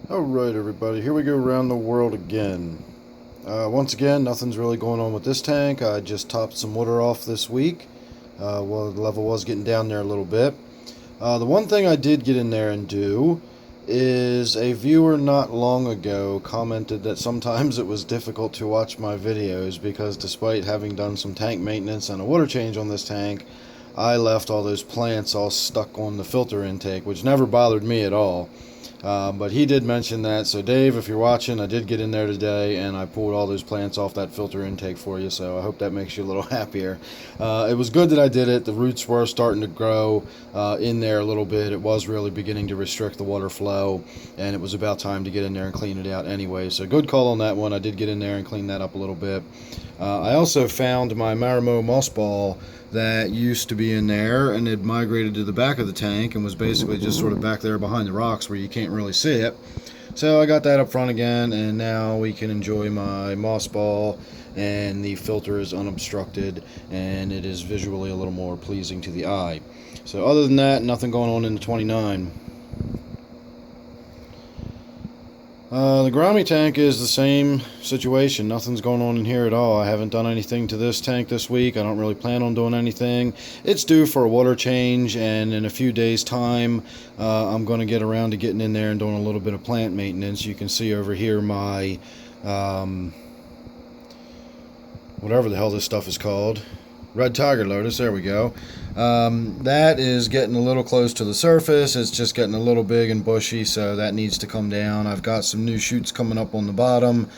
Alright everybody, here we go around the world again. Once again, nothing's really going on with this tank. I just topped some water off this week. Well, the level was getting down there a little bit. The one thing I did get in there and do is a viewer not long ago commented that sometimes it was difficult to watch my videos because despite having done some tank maintenance and a water change on this tank, I left all those plants all stuck on the filter intake, which never bothered me at all. But he did mention that. So Dave, if you're watching, I did get in there today and I pulled all those plants off that filter intake for you, so I hope that makes you a little happier. It was good that I did it. The roots were starting to grow in there a little bit. It was really beginning to restrict the water flow, and it was about time to get in there and clean it out anyway. So good call on that one. I did get in there and clean that up a little bit. I also found my Marimo moss ball that used to be in there and had migrated to the back of the tank and was basically just sort of back there behind the rocks where you can't really see it. So I got that up front again, and now we can enjoy my moss ball, and the filter is unobstructed and it is visually a little more pleasing to the eye. So other than that, nothing going on in the 29. The Goby tank is the same situation. Nothing's going on in here at all. I haven't done anything to this tank this week. I don't really plan on doing anything. It's due for a water change, and in a few days' time, I'm going to get around to getting in there and doing a little bit of plant maintenance. You can see over here my, whatever the hell this stuff is called. Red Tiger Lotus, there we go. That is getting a little close to the surface. It's just getting a little big and bushy, so that needs to come down. I've got some new shoots coming up on the bottom,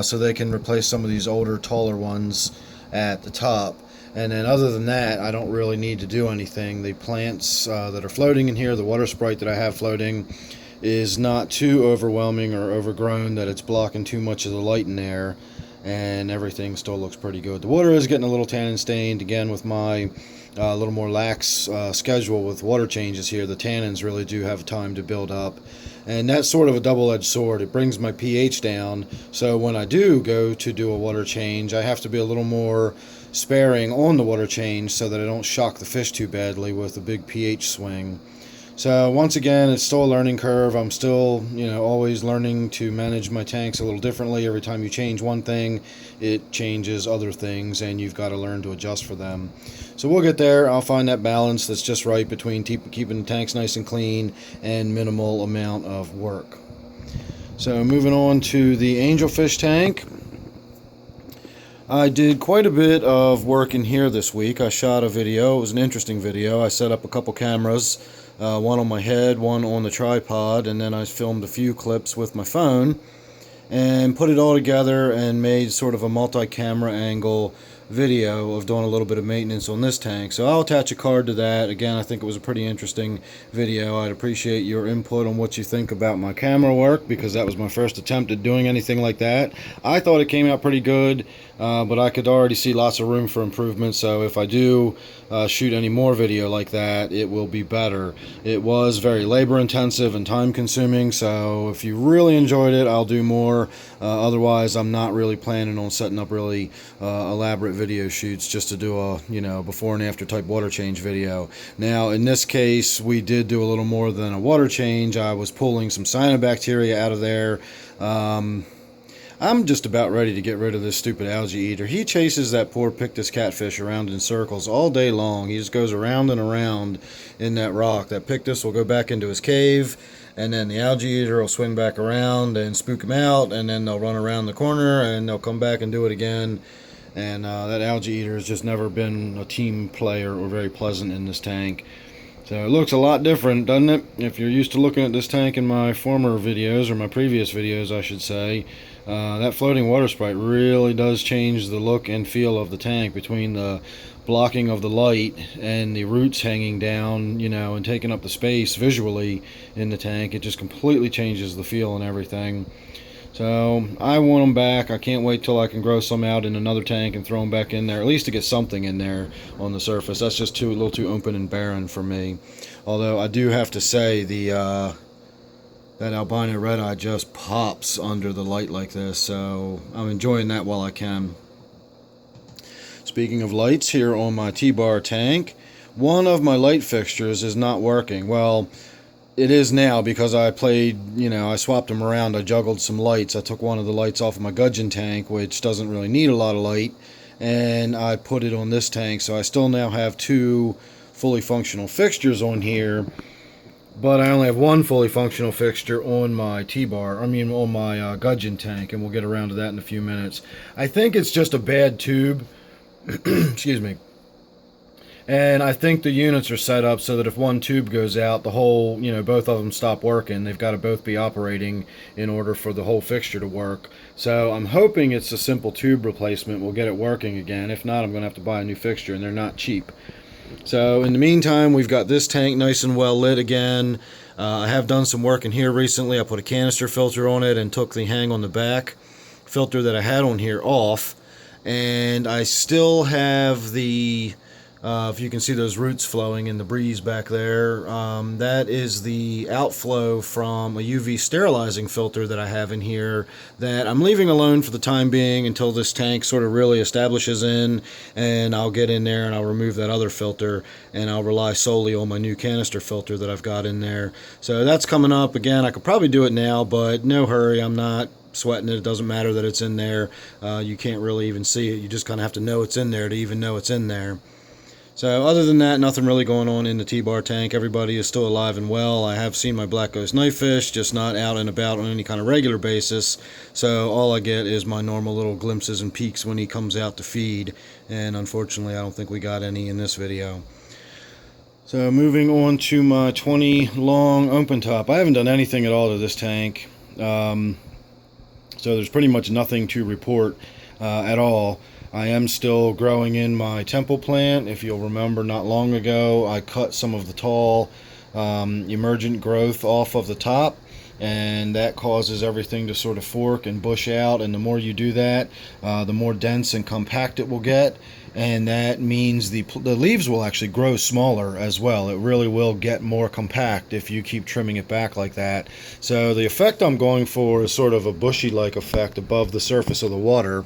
so they can replace some of these older, taller ones at the top. And then other than that, I don't really need to do anything. The plants that are floating in here, the water sprite that I have floating, is not too overwhelming or overgrown that it's blocking too much of the light in there, and everything still looks pretty good. The water is getting a little tannin stained. Again, with my a little more lax schedule with water changes here, the tannins really do have time to build up, and that's sort of a double-edged sword. It brings my pH down, so when I do go to do a water change, I have to be a little more sparing on the water change so that I don't shock the fish too badly with a big pH swing. So once again, it's still a learning curve. I'm still, always learning to manage my tanks a little differently. Every time you change one thing, it changes other things, and you've got to learn to adjust for them. So we'll get there. I'll find that balance that's just right between keeping the tanks nice and clean and minimal amount of work. So moving on to the angelfish tank. I did quite a bit of work in here this week. I shot a video. It was an interesting video. I set up a couple cameras. One on my head, one on the tripod, and then I filmed a few clips with my phone and put it all together and made sort of a multi-camera angle video of doing a little bit of maintenance on this tank. So I'll attach a card to that. Again, I think it was a pretty interesting video. I'd appreciate your input on what you think about my camera work, because that was my first attempt at doing anything like that. I thought it came out pretty good, but I could already see lots of room for improvement. So if I do shoot any more video like that, it will be better. It was very labor intensive and time consuming, so if you really enjoyed it, I'll do more. Otherwise, I'm not really planning on setting up really elaborate video shoots just to do a before and after type water change video. Now in this case, we did do a little more than a water change. I was pulling some cyanobacteria out of there. I'm just about ready to get rid of this stupid algae eater. He chases that poor pictus catfish around in circles all day long. He just goes around and around in that rock. That pictus will go back into his cave, and then the algae eater will swing back around and spook him out, and then they'll run around the corner and they'll come back and do it again. And that algae eater has just never been a team player or very pleasant in this tank. So it looks a lot different, doesn't it? If you're used to looking at this tank in my former videos, or my previous videos I should say, that floating water sprite really does change the look and feel of the tank, between the blocking of the light and the roots hanging down, and taking up the space visually in the tank. It just completely changes the feel and everything. So I want them back. I can't wait till I can grow some out in another tank and throw them back in there, at least to get something in there on the surface. That's just a little too open and barren for me. Although I do have to say, that albino red eye just pops under the light like this, so I'm enjoying that while I can. Speaking of lights, here on my T-bar tank, one of my light fixtures is not working. Well, it is now, because I played, I swapped them around. I juggled some lights. I took one of the lights off of my gudgeon tank, which doesn't really need a lot of light, and I put it on this tank. So I still now have two fully functional fixtures on here, but I only have one fully functional fixture on my T-bar, on my gudgeon tank, and we'll get around to that in a few minutes. I think it's just a bad tube. Excuse me. And I think the units are set up so that if one tube goes out, the whole, both of them stop working. They've got to both be operating in order for the whole fixture to work. So I'm hoping it's a simple tube replacement. We'll get it working again. If not, I'm going to have to buy a new fixture, and they're not cheap. So in the meantime, we've got this tank nice and well lit again. I have done some work in here recently. I put a canister filter on it and took the hang on the back filter that I had on here off. And I still have the... if you can see those roots flowing in the breeze back there, that is the outflow from a UV sterilizing filter that I have in here that I'm leaving alone for the time being until this tank sort of really establishes in, and I'll get in there and I'll remove that other filter, and I'll rely solely on my new canister filter that I've got in there. So that's coming up. Again, I could probably do it now, but no hurry. I'm not sweating it. It doesn't matter that it's in there. You can't really even see it. You just kind of have to know it's in there to even know it's in there. So other than that, nothing really going on in the T-bar tank. Everybody is still alive and well. I have seen my black ghost knifefish, just not out and about on any kind of regular basis. So all I get is my normal little glimpses and peeks when he comes out to feed. And unfortunately, I don't think we got any in this video. So moving on to my 20 long open top. I haven't done anything at all to this tank. So there's pretty much nothing to report at all. I am still growing in my temple plant. If you'll remember, not long ago I cut some of the tall emergent growth off of the top, and that causes everything to sort of fork and bush out, and the more you do that, the more dense and compact it will get, and that means the leaves will actually grow smaller as well. It really will get more compact if you keep trimming it back like that. So the effect I'm going for is sort of a bushy-like effect above the surface of the water.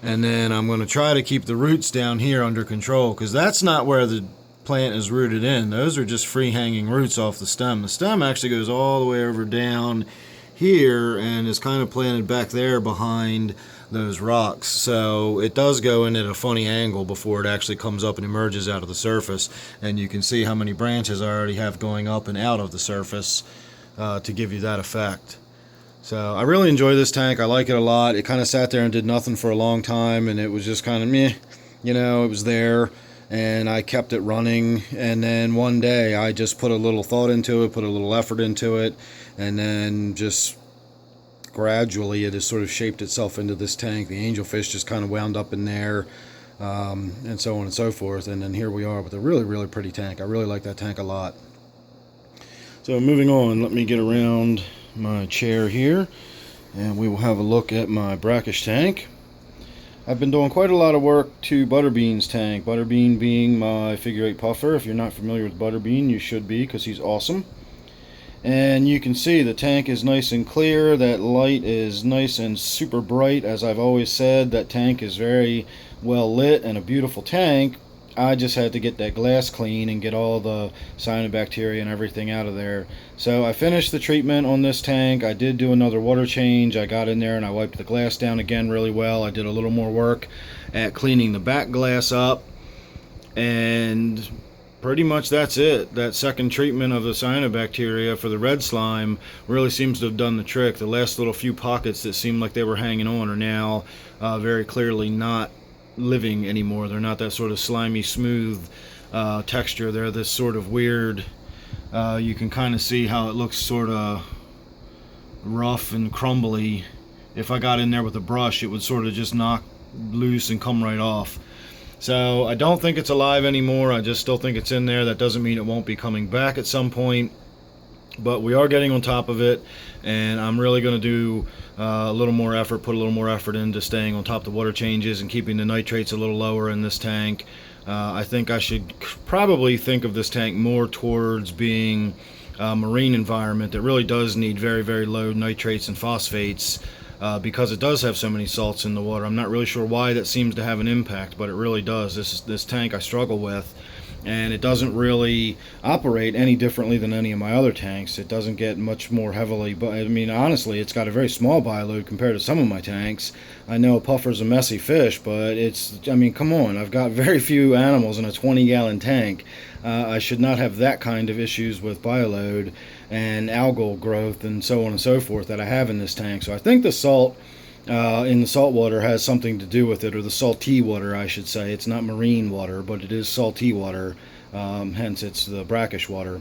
And then I'm going to try to keep the roots down here under control, because that's not where the plant is rooted in. Those are just free hanging roots off the stem. The stem actually goes all the way over down here and is kind of planted back there behind those rocks. So it does go in at a funny angle before it actually comes up and emerges out of the surface. And you can see how many branches I already have going up and out of the surface to give you that effect. So I really enjoy this tank. I like it a lot. It kind of sat there and did nothing for a long time, and it was just kind of meh. It was there, and I kept it running. And then one day I just put a little thought into it, put a little effort into it, and then just gradually it has sort of shaped itself into this tank. The angelfish just kind of wound up in there, and so on and so forth. And then here we are with a really, really pretty tank. I really like that tank a lot. So moving on, let me get around my chair here, and we will have a look at my brackish tank. I've been doing quite a lot of work to Butterbean's tank. Butterbean being my figure 8 puffer. If you're not familiar with Butterbean, you should be, because he's awesome. And you can see the tank is nice and clear. That light is nice and super bright. As I've always said, that tank is very well lit and a beautiful tank. I just had to get that glass clean and get all the cyanobacteria and everything out of there. So I finished the treatment on this tank. I did do another water change. I got in there and I wiped the glass down again really well. I did a little more work at cleaning the back glass up, and pretty much that's it. That second treatment of the cyanobacteria for the red slime really seems to have done the trick. The last little few pockets that seemed like they were hanging on are now very clearly not living anymore. They're not that sort of slimy smooth texture. They're this sort of weird, you can kind of see how it looks sort of rough and crumbly. If I got in there with a brush, it would sort of just knock loose and come right off. So I don't think it's alive anymore. I just still think it's in there. That doesn't mean it won't be coming back at some point, but we are getting on top of it, and I'm really going to do a little more effort, put a little more effort into staying on top of the water changes and keeping the nitrates a little lower in this tank. I think I should probably think of this tank more towards being a marine environment that really does need very, very low nitrates and phosphates, because it does have so many salts in the water. I'm not really sure why that seems to have an impact, but it really does. This tank I struggle with. and it doesn't really operate any differently than any of my other tanks. It doesn't get much more heavily, but I mean, honestly, it's got a very small bioload compared to some of my tanks. I know puffer's a messy fish, but I mean, come on, I've got very few animals in a 20-gallon tank. I should not have that kind of issues with bioload and algal growth and so on and so forth that I have in this tank. So I think the salt in the salt water has something to do with it, or the salty water, I should say. It's not marine water, but it is salty water, hence it's the brackish water.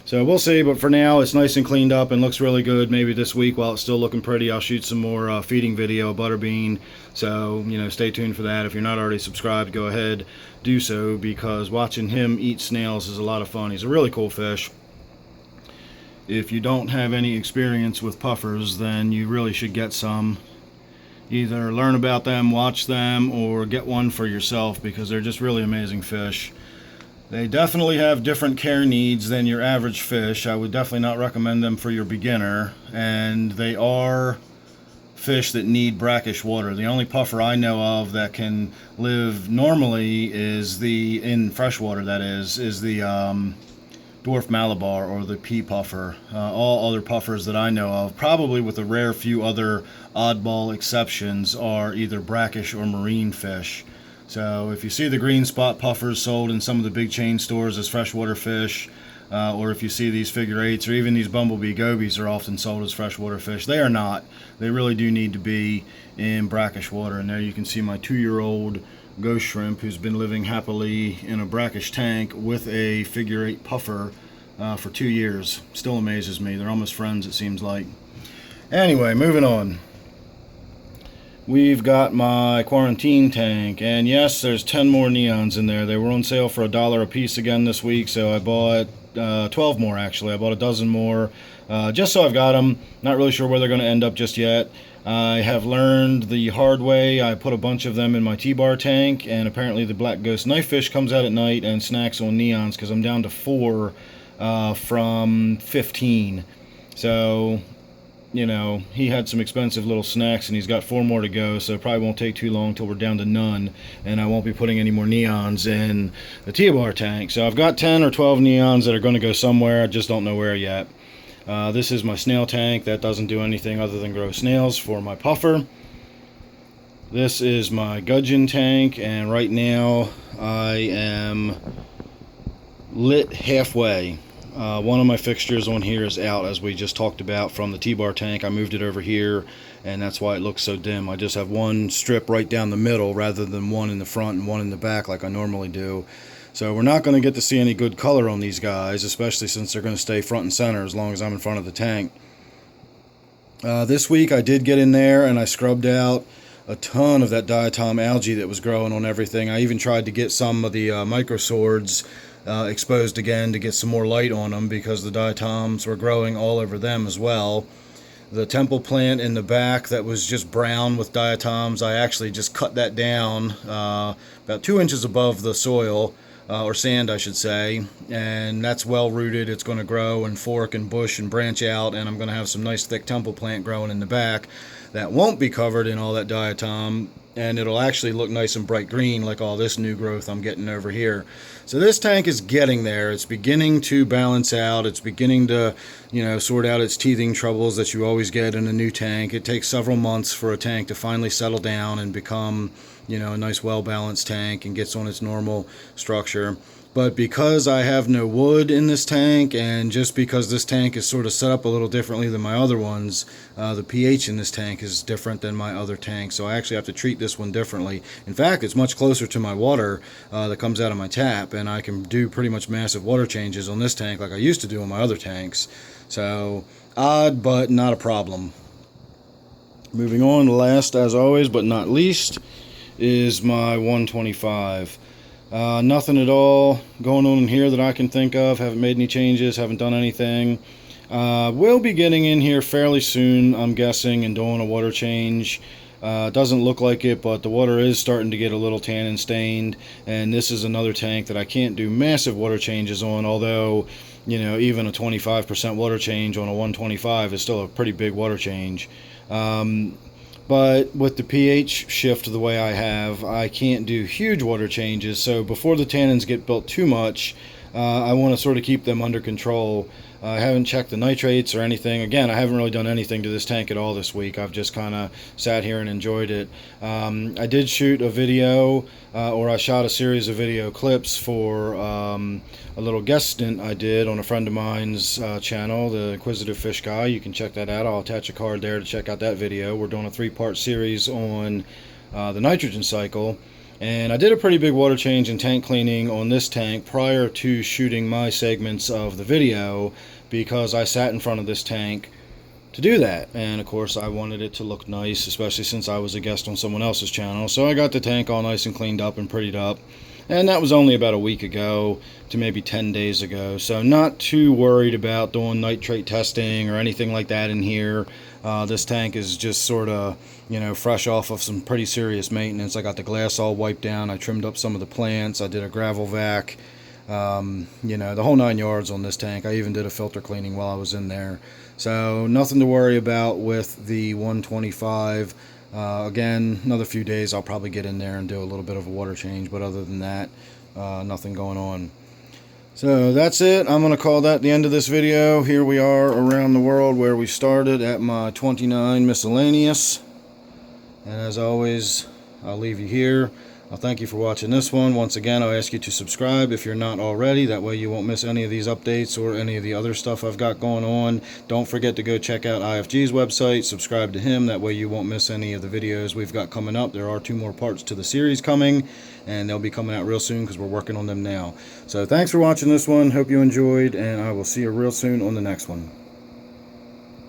So we'll see, but for now it's nice and cleaned up and looks really good. Maybe this week, while it's still looking pretty, I'll shoot some more feeding video of Butterbean. So, you know, stay tuned for that. If you're not already subscribed, go ahead, do so, because watching him eat snails is a lot of fun. He's a really cool fish. If you don't have any experience with puffers, then you really should get some. Either learn about them, watch them, or get one for yourself, because they're just really amazing fish. They definitely have different care needs than your average fish. I would definitely not recommend them for your beginner, and they are fish that need brackish water. The only puffer I know of that can live normally is in freshwater, that is the dwarf Malabar, or the pea puffer. All other puffers that I know of, probably with a rare few other oddball exceptions, are either brackish or marine fish. So if you see the green spot puffers sold in some of the big chain stores as freshwater fish, or if you see these figure eights, or even these Bumblebee Gobies are often sold as freshwater fish, they are not. They really do need to be in brackish water. And there you can see my 2-year-old ghost shrimp, who's been living happily in a brackish tank with a figure 8 puffer for 2 years. Still amazes me. They're almost friends, it seems like. Anyway, moving on. We've got my quarantine tank, and yes, there's 10 more neons in there. They were on sale for $1 a piece again this week, so I bought 12 more actually. I bought a dozen more just so I've got them. Not really sure where they're going to end up just yet. I have learned the hard way. I put a bunch of them in my T-bar tank, and apparently the black ghost knifefish comes out at night and snacks on neons, because I'm down to 4 from 15. So, you know, he had some expensive little snacks, and he's got 4 more to go, so it probably won't take too long till we're down to none, and I won't be putting any more neons in the T-bar tank. So I've got 10 or 12 neons that are going to go somewhere. I just don't know where yet. This is my snail tank. That doesn't do anything other than grow snails for my puffer. This is my gudgeon tank, and right now I am lit halfway. One of my fixtures on here is out, as we just talked about, from the T-bar tank. I moved it over here, and that's why it looks so dim. I just have one strip right down the middle rather than one in the front and one in the back like I normally do. So we're not going to get to see any good color on these guys, especially since they're going to stay front and center as long as I'm in front of the tank. This week I did get in there and I scrubbed out a ton of that diatom algae that was growing on everything. I even tried to get some of the microswords exposed again to get some more light on them, because the diatoms were growing all over them as well. The temple plant in the back that was just brown with diatoms, I actually just cut that down about 2 inches above the soil, or sand I should say, and that's well rooted. It's going to grow and fork and bush and branch out, and I'm going to have some nice thick temple plant growing in the back that won't be covered in all that diatom, and it'll actually look nice and bright green like all this new growth I'm getting over here. So this tank is getting there. It's beginning to balance out. It's beginning to, you know, sort out its teething troubles that you always get in a new tank. It takes several months for a tank to finally settle down and become, you know, a nice well-balanced tank and gets on its normal structure. But because I have no wood in this tank, and just because this tank is sort of set up a little differently than my other ones, the pH in this tank is different than my other tank, so I actually have to treat this one differently. In fact, it's much closer to my water that comes out of my tap, and I can do pretty much massive water changes on this tank like I used to do on my other tanks. So, odd, but not a problem. Moving on, last as always, but not least, is my 125. Nothing at all going on in here that I can think of. Haven't made any changes, haven't done anything. We'll be getting in here fairly soon, I'm guessing, and doing a water change. Doesn't look like it, but the water is starting to get a little tan and stained, and this is another tank that I can't do massive water changes on, although, you know, even a 25% water change on a 125 is still a pretty big water change. But with the pH shift the way I have, I can't do huge water changes. So before the tannins get built too much, I want to sort of keep them under control. I haven't checked the nitrates or anything. Again, I haven't really done anything to this tank at all this week. I've just kind of sat here and enjoyed it. I did shoot a video, or I shot a series of video clips for a little guest stint I did on a friend of mine's channel, the Inquisitive Fish Guy. You can check that out. I'll attach a card there to check out that video. We're doing a 3-part series on the nitrogen cycle. And I did a pretty big water change and tank cleaning on this tank prior to shooting my segments of the video, because I sat in front of this tank to do that. And of course I wanted it to look nice, especially since I was a guest on someone else's channel. So I got the tank all nice and cleaned up and prettied up. And that was only about a week ago to maybe 10 days ago. So not too worried about doing nitrate testing or anything like that in here. This tank is just sort of, you know, fresh off of some pretty serious maintenance. I got the glass all wiped down. I trimmed up some of the plants. I did a gravel vac. You know, the whole 9 yards on this tank. I even did a filter cleaning while I was in there. So nothing to worry about with the 125. Again, another few days I'll probably get in there and do a little bit of a water change, but other than that, nothing going on. So that's it. I'm going to call that the end of this video. Here we are around the world where we started at my 29 miscellaneous. And as always, I'll leave you here. I'll thank you for watching this one. Once again, I'll ask you to subscribe if you're not already. That way you won't miss any of these updates or any of the other stuff I've got going on. Don't forget to go check out IFG's website. Subscribe to him. That way you won't miss any of the videos we've got coming up. There are 2 more parts to the series coming, and they'll be coming out real soon because we're working on them now. So thanks for watching this one. Hope you enjoyed, and I will see you real soon on the next one.